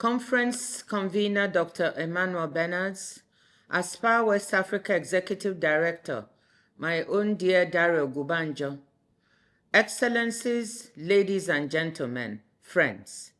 Conference convener Dr. Emmanuel Bernards, Aspire West Africa Executive Director, my own dear Daryl Gubanjo, Excellencies, ladies and gentlemen, friends.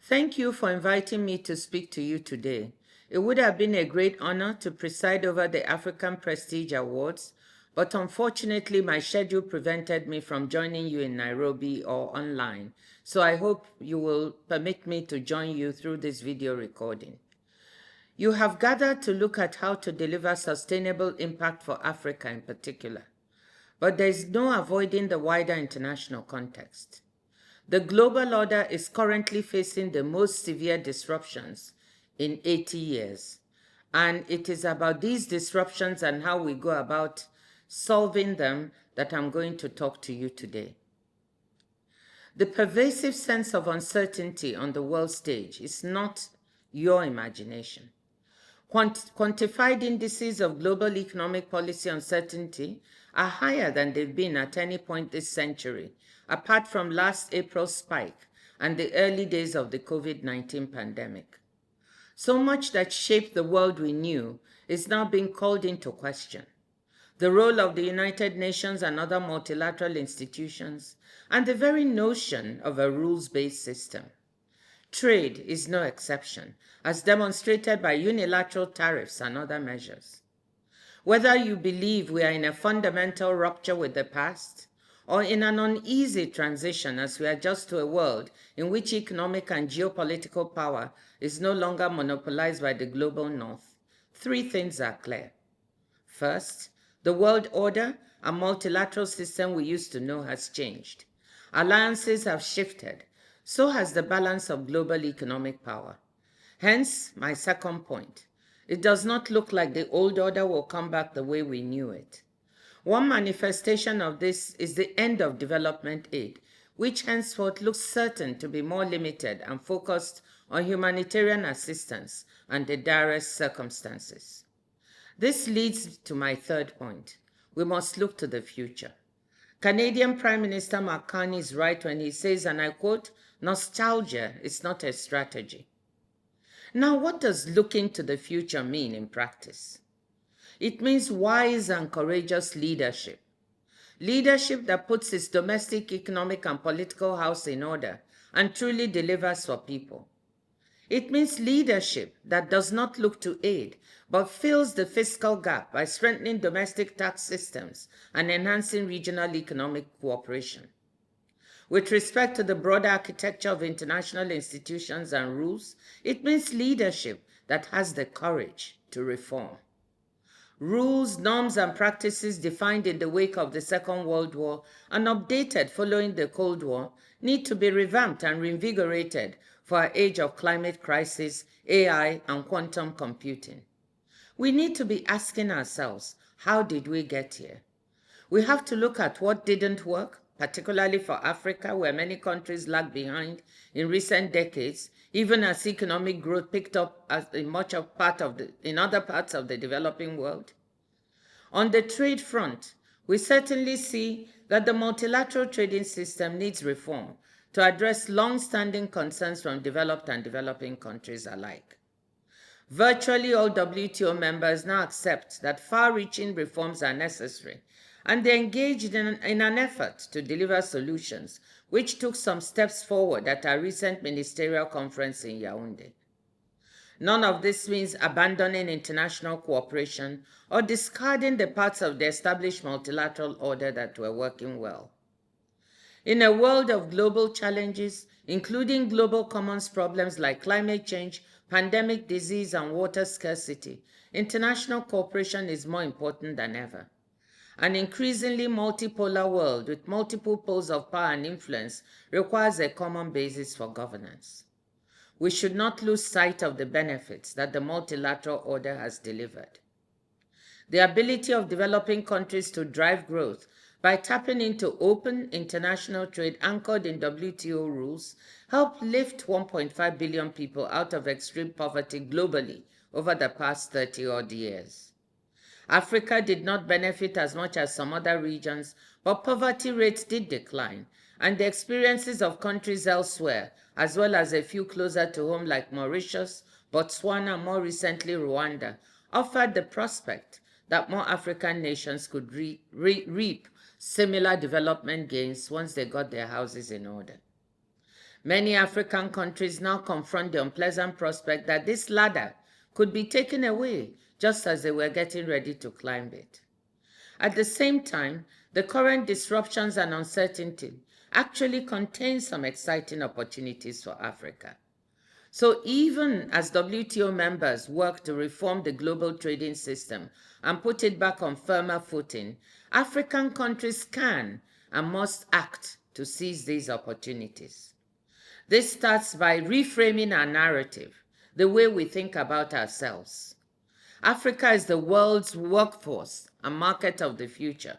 Thank you for inviting me to speak to you today. It would have been a great honor to preside over the African Prestige Awards, but unfortunately my schedule prevented me from joining you in Nairobi or online, so I hope you will permit me to join you through this video recording. You have gathered to look at how to deliver sustainable impact for Africa in particular, but there is no avoiding the wider international context. The global order is currently facing the most severe disruptions in 80 years, and it is about these disruptions and how we go about solving them that I'm going to talk to you today. The pervasive sense of uncertainty on the world stage is not your imagination. Quantified indices of global economic policy uncertainty are higher than they've been at any point this century, apart from last April's spike and the early days of the COVID-19 pandemic. So much that shaped the world we knew is now being called into question. The role of the United Nations and other multilateral institutions, and the very notion of a rules-based system. Trade is no exception, as demonstrated by unilateral tariffs and other measures. Whether you believe we are in a fundamental rupture with the past, or in an uneasy transition as we adjust to a world in which economic and geopolitical power is no longer monopolized by the global north, three things are clear. First, the world order and multilateral system we used to know has changed. Alliances have shifted. So has the balance of global economic power. Hence, my second point. It does not look like the old order will come back the way we knew it. One manifestation of this is the end of development aid, which henceforth looks certain to be more limited and focused on humanitarian assistance and the direst circumstances. This leads to my third point. We must look to the future. Canadian Prime Minister Mark Carney is right when he says, and I quote, "Nostalgia is not a strategy." Now, what does looking to the future mean in practice? It means wise and courageous leadership. Leadership that puts its domestic, economic, and political house in order and truly delivers for people. It means leadership that does not look to aid, but fills the fiscal gap by strengthening domestic tax systems and enhancing regional economic cooperation. With respect to the broader architecture of international institutions and rules, it means leadership that has the courage to reform. Rules, norms, and practices defined in the wake of the Second World War and updated following the Cold War need to be revamped and reinvigorated for our age of climate crisis, AI, and quantum computing. We need to be asking ourselves, how did we get here? We have to look at what didn't work, particularly for Africa, where many countries lag behind in recent decades, even as economic growth picked up in other parts of the developing world. On the trade front, we certainly see that the multilateral trading system needs reform to address long-standing concerns from developed and developing countries alike. Virtually all WTO members now accept that far-reaching reforms are necessary, and they engaged in an effort to deliver solutions, which took some steps forward at our recent ministerial conference in Yaoundé. None of this means abandoning international cooperation or discarding the parts of the established multilateral order that were working well. In a world of global challenges, including global commons problems like climate change, pandemic disease, and water scarcity, international cooperation is more important than ever. An increasingly multipolar world with multiple poles of power and influence requires a common basis for governance. We should not lose sight of the benefits that the multilateral order has delivered. The ability of developing countries to drive growth by tapping into open international trade anchored in WTO rules helped lift 1.5 billion people out of extreme poverty globally over the past 30-odd years. Africa did not benefit as much as some other regions, but poverty rates did decline, and the experiences of countries elsewhere, as well as a few closer to home like Mauritius, Botswana, and more recently Rwanda, offered the prospect that more African nations could reap similar development gains once they got their houses in order. Many African countries now confront the unpleasant prospect that this ladder could be taken away just as they were getting ready to climb it. At the same time, the current disruptions and uncertainty actually contain some exciting opportunities for Africa. So even as WTO members work to reform the global trading system and put it back on firmer footing, African countries can and must act to seize these opportunities. This starts by reframing our narrative, the way we think about ourselves. Africa is the world's workforce and market of the future,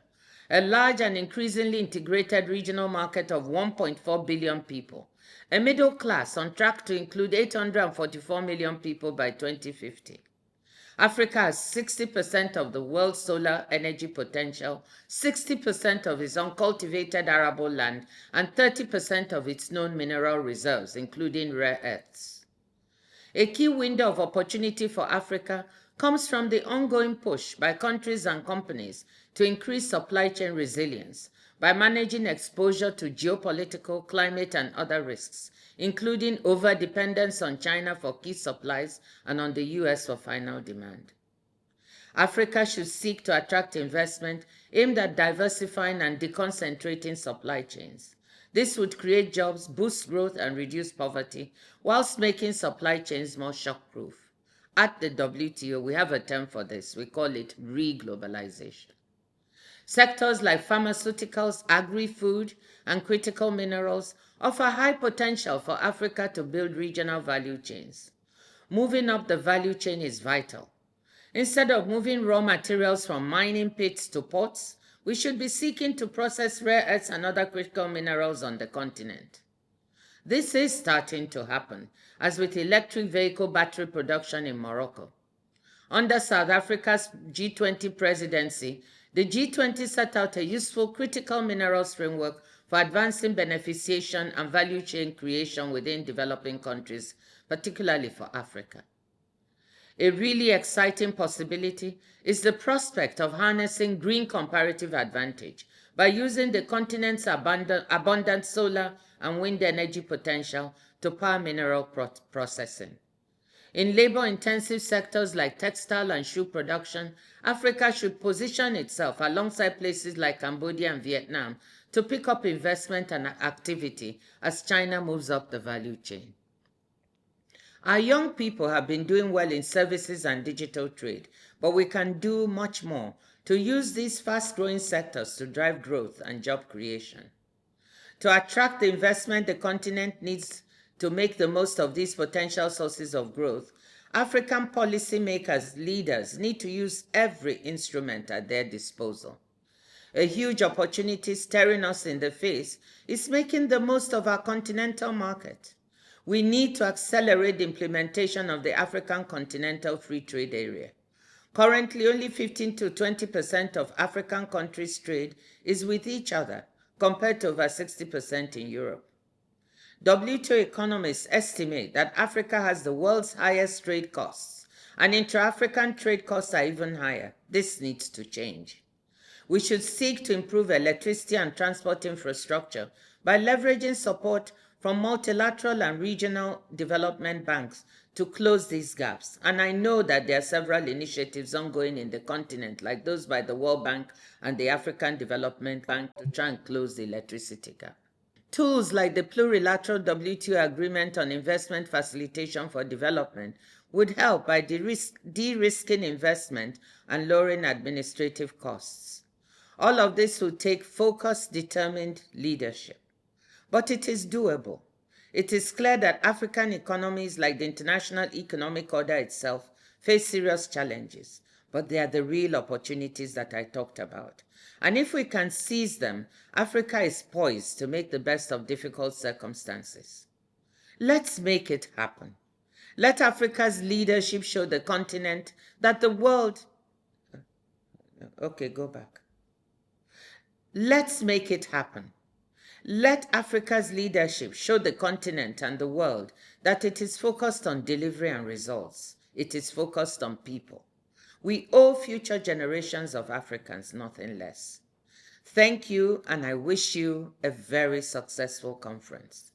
a large and increasingly integrated regional market of 1.4 billion people, a middle class on track to include 844 million people by 2050. Africa has 60% of the world's solar energy potential, 60% of its uncultivated arable land, and 30% of its known mineral reserves, including rare earths. A key window of opportunity for Africa comes from the ongoing push by countries and companies to increase supply chain resilience by managing exposure to geopolitical, climate, and other risks, including over-dependence on China for key supplies and on the US for final demand. Africa should seek to attract investment aimed at diversifying and deconcentrating supply chains. This would create jobs, boost growth, and reduce poverty, whilst making supply chains more shockproof. At the WTO, we have a term for this. We call it re-globalization. Sectors like pharmaceuticals, agri-food, and critical minerals offer high potential for Africa to build regional value chains. Moving up the value chain is vital. Instead of moving raw materials from mining pits to ports, we should be seeking to process rare earths and other critical minerals on the continent. This is starting to happen, as with electric vehicle battery production in Morocco. Under South Africa's G20 presidency, the G20 set out a useful critical minerals framework for advancing beneficiation and value chain creation within developing countries, particularly for Africa. A really exciting possibility is the prospect of harnessing green comparative advantage by using the continent's abundant solar and wind energy potential to power mineral processing. In labor-intensive sectors like textile and shoe production, Africa should position itself alongside places like Cambodia and Vietnam to pick up investment and activity as China moves up the value chain. Our young people have been doing well in services and digital trade, but we can do much more to use these fast-growing sectors to drive growth and job creation. To attract the investment the continent needs to make the most of these potential sources of growth, African policymakers, leaders need to use every instrument at their disposal. A huge opportunity staring us in the face is making the most of our continental market. We need to accelerate the implementation of the African Continental Free Trade Area. Currently, only 15 to 20% of African countries' trade is with each other, compared to over 60% in Europe. WTO economists estimate that Africa has the world's highest trade costs, and intra-African trade costs are even higher. This needs to change. We should seek to improve electricity and transport infrastructure by leveraging support from multilateral and regional development banks to close these gaps. And I know that there are several initiatives ongoing in the continent, like those by the World Bank and the African Development Bank, to try and close the electricity gap. Tools like the plurilateral WTO Agreement on Investment Facilitation for Development would help by de-risking investment and lowering administrative costs. All of this will take focused, determined leadership. But it is doable. It is clear that African economies, like the international economic order itself, face serious challenges, but they are the real opportunities that I talked about. And if we can seize them, Africa is poised to make the best of difficult circumstances. Let's make it happen. Let Africa's leadership show the continent that the world... Okay, go back. Let's make it happen. Let Africa's leadership show the continent and the world that it is focused on delivery and results. It is focused on people. We owe future generations of Africans nothing less. Thank you, and I wish you a very successful conference.